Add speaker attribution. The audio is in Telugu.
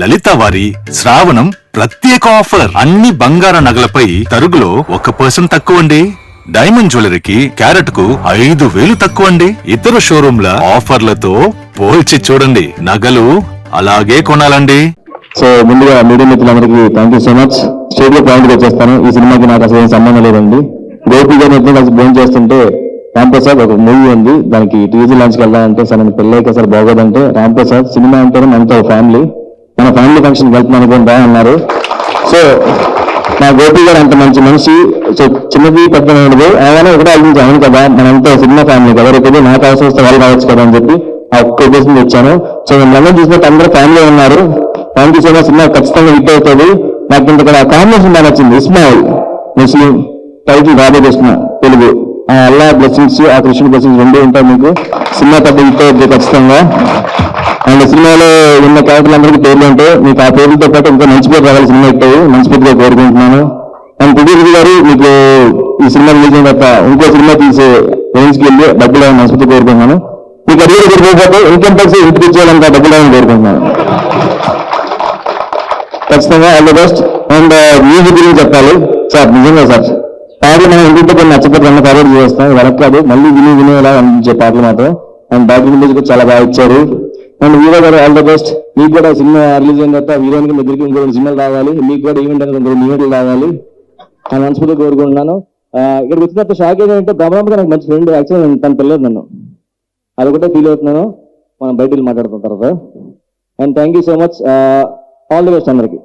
Speaker 1: లలిత వారి శ్రావణం ప్రత్యేక ఆఫర్. అన్ని బంగార నగలపై తరుగులో 1% తక్కువండి. డైమండ్ జ్యువెలరీకి క్యారెట్ కు 5,000 తక్కువండి. ఇతర షోరూంల ఆఫర్లతో పోల్చి చూడండి. నగలు అలాగే కొనాలండి.
Speaker 2: సో ముందుగా మీడియా మిత్రులందరికీ thank you so much. State లో పాయింట్ వచ్చేస్తాను. ఈ సినిమాకి నాకు అసలు ఏం సంబంధం లేదండి. గోపి గారిని ఎప్పుడు కలిసి భోజనం చేస్తుంటే రాంప్రసాద్ ఒక మూవీ ఉంది, దానికి టీజీ లాంచ్కి వెళ్దామంటే సార్ నేను పెళ్ళైతే సార్ బాగోదంటే రాంప్రసాద్ సినిమా అంటే మనతో ఫ్యామిలీ, మన ఫ్యామిలీ ఫంక్షన్ వెళ్తున్నాను కూడా బాగున్నారు. సో నా గోపి గారు అంత మంచి మనిషి. సో చిన్నది పెద్దది ఆయన ఒకటే ఆలోచించి అవును కదా మనంతా సినిమా ఫ్యామిలీ కదా, రేపు నాకు అవసరం వస్తే వాళ్ళు కావచ్చు కదా అని చెప్పి ఆ ఒక్క ఉద్దేశం తెచ్చాను. సో మేము చూసినట్టు అందరూ ఫ్యామిలీ ఉన్నారు. Thank you so much. Cinema ఖచ్చితంగా హిట్ అవుతుంది. నాకు ఇంత కాంబినేషన్ బాగా నచ్చింది. ఇస్మాయిల్ ముస్లిం, టైటిల్ రాధాకృష్ణ తెలుగు. ఆ అల్లా బ్లెస్సింగ్స్, ఆ కృష్ణ బ్లెస్సింగ్స్ రెండూ ఉంటాయి మీకు. సినిమా పెద్ద హిట్ అవుతుంది ఖచ్చితంగా. అండ్ సినిమాలో ఉన్న క్యారెక్టర్లందరికీ పేర్లు ఉంటాయి. మీకు ఆ పేర్లతో పాటు ఇంకా మంచి పేరు రావాలి. సినిమా హిట్ అయ్యి మనస్ఫూర్తిగా కోరుకుంటున్నాను. అండ్ ప్రొడ్యూసర్ గారు మీకు ఈ సినిమా రిలీజ్ అయిన తర్వాత ఇంకో సినిమా తీసే రేంజ్కి వెళ్ళి డబ్బులు మనస్ఫూర్తి కోరుకుంటున్నాను. మీకు అడిగే జరిగిపోతే ఇన్కమ్ ట్యాక్స్ ఇంటికి ఇచ్చేయాలంటే డబ్బులు కోరుకుంటున్నాను ఖచ్చితంగా. All the best. And music గురించి చెప్పాలి సార్. నిజంగా సార్ పాటలు మనం ఇంటితో కొన్ని నచ్చకపోతే అన్న ఫార్వర్డ్ చేస్తాం, వెనక్కి కాదు మళ్ళీ వినేలా అనిపించే పాటలు మాత్రం. అండ్ బ్యాక్గ్రౌండ్ మ్యూజిక్ చాలా బాగా ఇచ్చారు. అండ్ హీరో గారు ఆల్ ద బెస్ట్. మీకు కూడా సినిమా రిలీజ్ అయిన తర్వాత హీరోయిన్కి దగ్గరికి ఇంకో సినిమాలు రావాలి, మీకు కూడా ఈవెంట్ అనేది ఇంకో ఈవెంట్లు రావాలి అని మనస్ఫూర్తిగా కోరుకుంటున్నాను. ఇక్కడికి వచ్చినప్పుడు షాక్ ఏంటంటే బ్రహ్మాంబగా నాకు మంచి ఫ్రెండ్. యాక్చువల్గా తను తెలియదు నన్ను, అదొకటే ఫీల్ అవుతున్నాను. మనం బయట మాట్లాడుతున్న తర్వాత. And thank you so much. All the best అందరికీ.